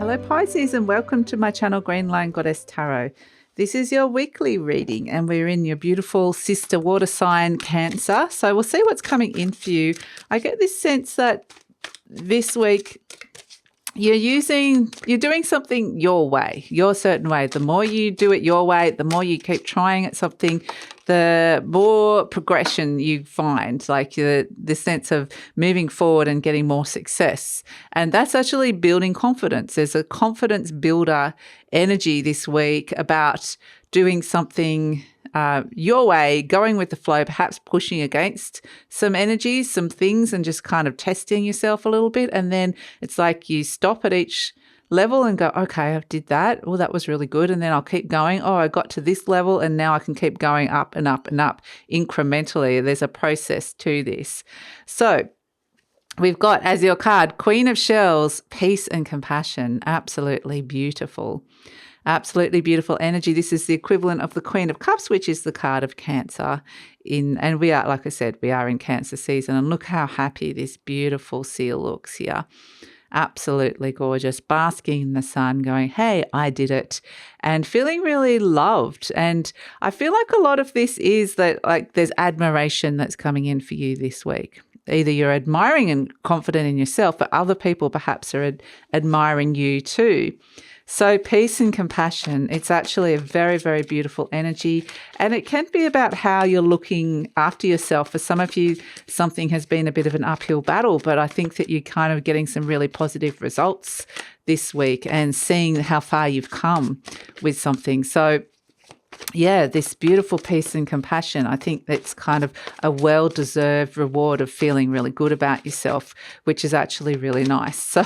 Hello Pisces, and welcome to my channel GreenLion Goddess Tarot. This is your weekly reading and we're in your beautiful sister water sign Cancer. So we'll see what's coming in for you. I get this sense that this week you're doing something your way, your certain way. The more you do it your way, the more you keep trying at something, the more progression you find, like the sense of moving forward and getting more success. And that's actually building confidence. There's a confidence builder energy this week about doing something your way, going with the flow, perhaps pushing against some energies, some things, and just kind of testing yourself a little bit. And then it's like you stop at each level and go, okay, I did that. Oh, that was really good. And then I'll keep going. Oh, I got to this level and now I can keep going up and up and up incrementally. There's a process to this. So we've got as your card, Queen of Shells, peace and compassion. Absolutely beautiful. Absolutely beautiful energy. This is the equivalent of the Queen of Cups, which is the card of Cancer. And we are, like I said, we are in Cancer season. And look how happy this beautiful seal looks here. Absolutely gorgeous, basking in the sun, going, hey, I did it, and feeling really loved. And I feel like a lot of this is that, like, there's admiration that's coming in for you this week. Either you're admiring and confident in yourself, but other people perhaps are admiring you too. So peace and compassion, it's actually a very, very beautiful energy, and it can be about how you're looking after yourself. For some of you, something has been a bit of an uphill battle, but I think that you're kind of getting some really positive results this week and seeing how far you've come with something. So yeah, this beautiful peace and compassion, I think that's kind of a well-deserved reward of feeling really good about yourself, which is actually really nice. So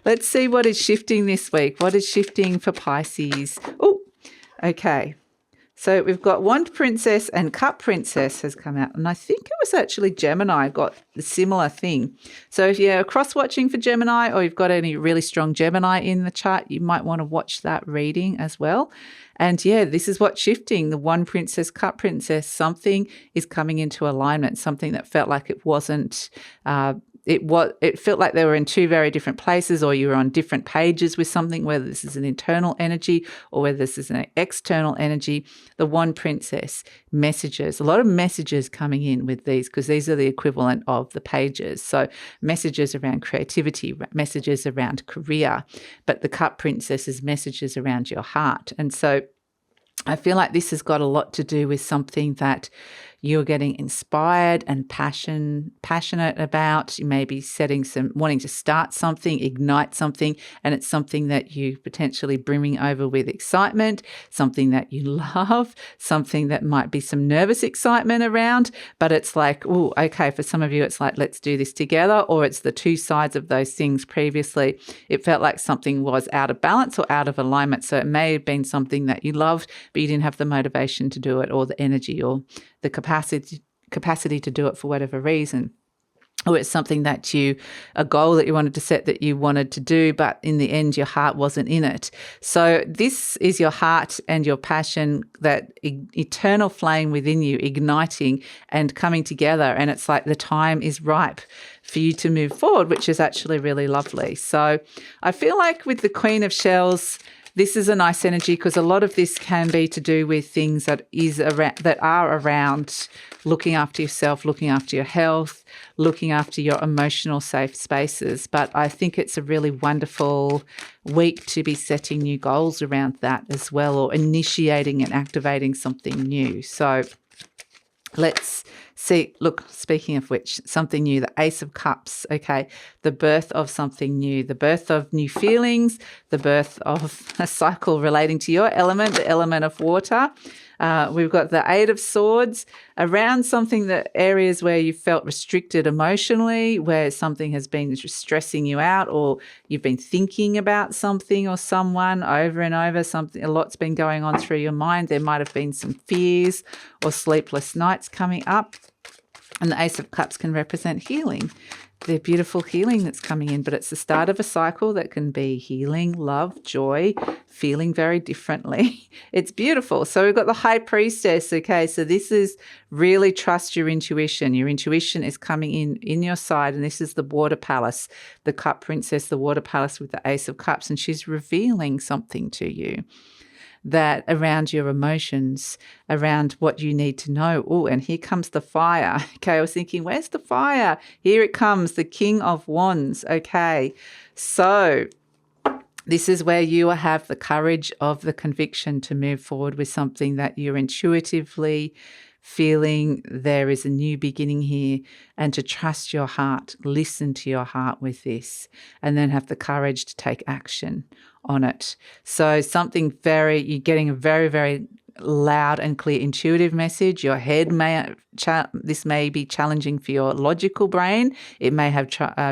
let's see what is shifting this week. What is shifting for Pisces? Oh, okay. So we've got Wand Princess and Cup Princess has come out. And I think it was actually Gemini got a similar thing. So if you're cross-watching for Gemini or you've got any really strong Gemini in the chart, you might want to watch that reading as well. And yeah, this is what's shifting. The Wand Princess, Cup Princess, something is coming into alignment, something that felt like it wasn't it felt like they were in two very different places, or you were on different pages with something, whether this is an internal energy or whether this is an external energy. The Wand Princess, messages, a lot of messages coming in with these, because these are the equivalent of the pages. So messages around creativity, messages around career, but the Cup Princess is messages around your heart. And so I feel like this has got a lot to do with something that you're getting inspired and passionate about. You may be wanting to start something, ignite something, and it's something that you potentially brimming over with excitement, something that you love, something that might be some nervous excitement around, but it's like, oh, okay, for some of you, it's like, let's do this together, or it's the two sides of those things previously. It felt like something was out of balance or out of alignment. So it may have been something that you loved, but you didn't have the motivation to do it, or the energy, or the capacity to do it for whatever reason. Or it's something that a goal that you wanted to set that you wanted to do, but in the end, your heart wasn't in it. So this is your heart and your passion, that eternal flame within you igniting and coming together. And it's like the time is ripe for you to move forward, which is actually really lovely. So I feel like with the Queen of Shells, this is a nice energy, because a lot of this can be to do with things that are around looking after yourself, looking after your health, looking after your emotional safe spaces. But I think it's a really wonderful week to be setting new goals around that as well, or initiating and activating something new. So let's see. Look, speaking of which, something new, the Ace of Cups, okay, the birth of something new, the birth of new feelings, the birth of a cycle relating to your element, the element of water. We've got the Eight of Swords around something, that areas where you felt restricted emotionally, where something has been stressing you out, or you've been thinking about something or someone over and over, a lot's been going on through your mind. There might have been some fears or sleepless nights coming up. And the Ace of Cups can represent healing. The beautiful healing that's coming in, but it's the start of a cycle that can be healing, love, joy, feeling very differently. It's beautiful. So we've got the High Priestess. Okay, so this is really trust your intuition. Your intuition is coming in your side, and this is the Water Palace, the Cup Princess, the Water Palace with the Ace of Cups, and she's revealing something to you that around your emotions, around what you need to know. Oh, and here comes the fire. Okay, I was thinking, where's the fire? Here it comes, the King of Wands. Okay, so this is where you have the courage of the conviction to move forward with something that you're intuitively feeling there is a new beginning here, and to trust your heart, listen to your heart with this, and then have the courage to take action on it. So you're getting a very, very loud and clear intuitive message. Your head this may be challenging for your logical brain. It may have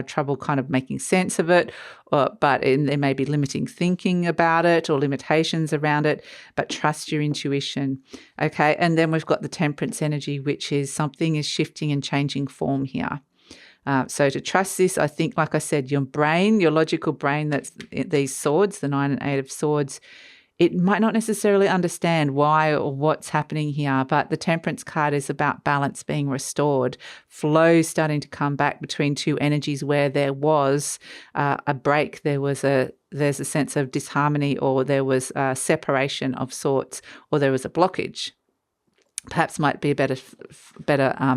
trouble kind of making sense of it, but there may be limiting thinking about it or limitations around it, but trust your intuition. Okay, and then we've got the Temperance Energy, which is something is shifting and changing form here. So to trust this, I think, like I said, your brain, your logical brain, that's these swords, the 9 and 8 of swords, it might not necessarily understand why or what's happening here, but the Temperance card is about balance being restored, flow starting to come back between two energies where there was a break, there's a sense of disharmony, or there was a separation of sorts, or there was a blockage. Perhaps might be a better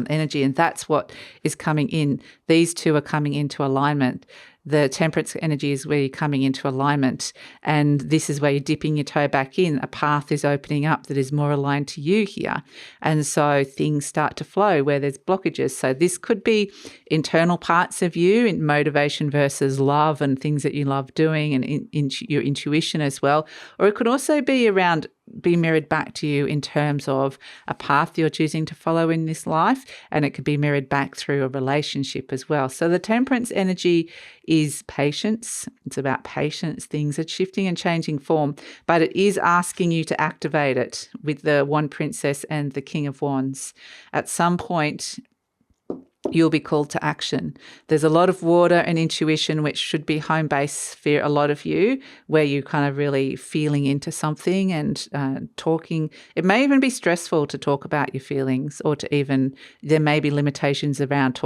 energy, and that's what is coming in. These two are coming into alignment. The Temperance energy is where you're coming into alignment, and this is where you're dipping your toe back in. A path is opening up that is more aligned to you here, and so things start to flow where there's blockages. So this could be internal parts of you, in motivation versus love and things that you love doing, and in your intuition as well. Or it could also be mirrored back to you in terms of a path you're choosing to follow in this life, and it could be mirrored back through a relationship as well. So the Temperance energy is patience. It's about patience. Things are shifting and changing form, but it is asking you to activate it with the Wand Princess and the King of Wands. At some point, you'll be called to action. There's a lot of water and intuition, which should be home base for a lot of you, where you're kind of really feeling into something and talking. It may even be stressful to talk about your feelings, or there may be limitations around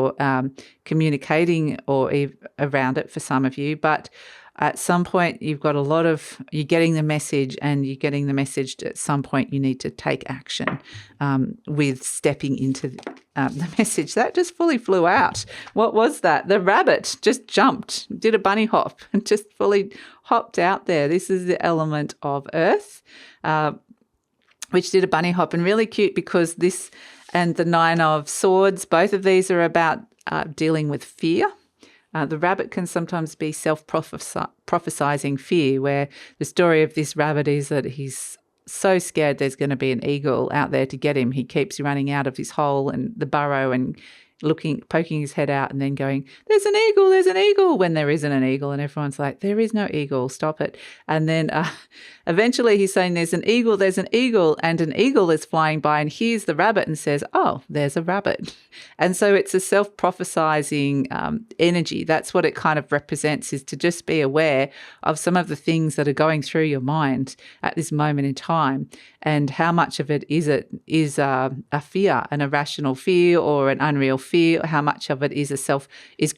communicating or around it for some of you, but at some point you're getting the message, and you're getting the message at some point you need to take action with stepping into the message. That just fully flew out. What was that? The rabbit just jumped, did a bunny hop, and just fully hopped out there. This is the element of earth, which did a bunny hop, and really cute because this and the 9 of swords, both of these are about dealing with fear. The rabbit can sometimes be self-prophesizing fear, where the story of this rabbit is that he's so scared there's going to be an eagle out there to get him. He keeps running out of his hole and the burrow and poking his head out, and then going, there's an eagle, when there isn't an eagle. And everyone's like, there is no eagle, stop it. And then eventually he's saying, there's an eagle, and an eagle is flying by and hears the rabbit and says, oh, there's a rabbit. And so it's a self-prophesizing energy. That's what it kind of represents, is to just be aware of some of the things that are going through your mind at this moment in time, and how much of it is a fear, an irrational fear or an unreal fear, how much of it is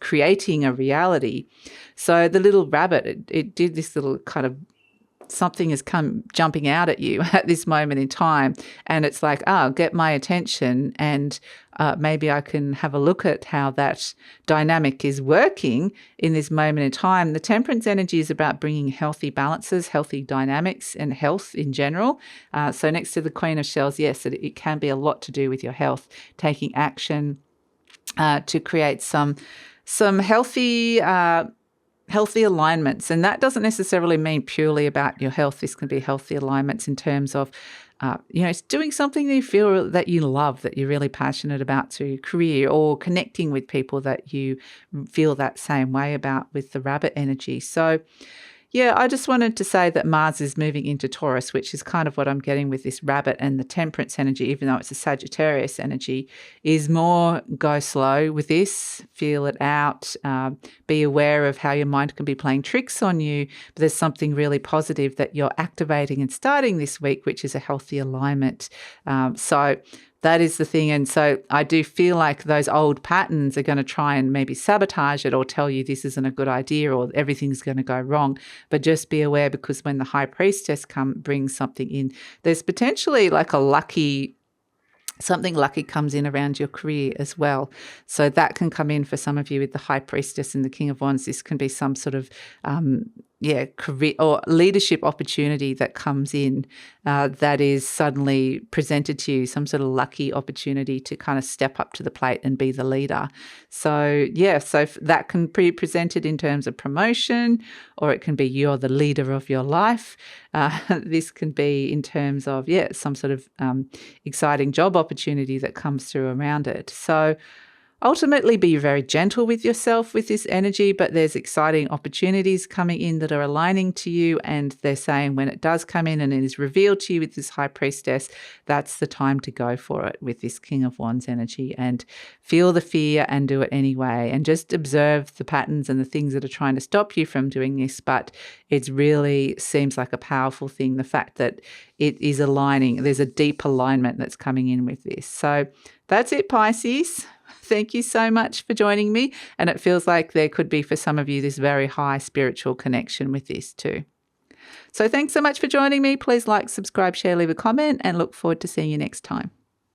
creating a reality. So the little rabbit, it did this little kind of, something has come jumping out at you at this moment in time, and it's like, get my attention, and maybe I can have a look at how that dynamic is working in this moment in time. The Temperance energy is about bringing healthy balances, healthy dynamics, and health in general. So next to the Queen of Shells, yes, it can be a lot to do with your health, taking action to create some healthy alignments. And that doesn't necessarily mean purely about your health. This can be healthy alignments in terms of, it's doing something that you feel that you love, that you're really passionate about, to career, or connecting with people that you feel that same way about with the rabbit energy. So yeah, I just wanted to say that Mars is moving into Taurus, which is kind of what I'm getting with this rabbit, and the Temperance energy, even though it's a Sagittarius energy, is more go slow with this, feel it out, be aware of how your mind can be playing tricks on you, but there's something really positive that you're activating and starting this week, which is a healthy alignment. So that is the thing. And so I do feel like those old patterns are going to try and maybe sabotage it or tell you this isn't a good idea or everything's going to go wrong. But just be aware, because when the High Priestess brings something in, there's potentially like something lucky comes in around your career as well. So that can come in for some of you with the High Priestess and the King of Wands. This can be some sort of career or leadership opportunity that comes in that is suddenly presented to you, some sort of lucky opportunity to kind of step up to the plate and be the leader. So so that can be presented in terms of promotion, or it can be you're the leader of your life. This can be in terms of some sort of exciting job opportunity that comes through around it. So ultimately, be very gentle with yourself with this energy, but there's exciting opportunities coming in that are aligning to you, and they're saying when it does come in and it is revealed to you with this High Priestess, that's the time to go for it with this King of Wands energy, and feel the fear and do it anyway, and just observe the patterns and the things that are trying to stop you from doing this. But it really seems like a powerful thing, the fact that it is aligning. There's a deep alignment that's coming in with this. So that's it, Pisces. Thank you so much for joining me. And it feels like there could be for some of you this very high spiritual connection with this too. So thanks so much for joining me. Please like, subscribe, share, leave a comment, and look forward to seeing you next time.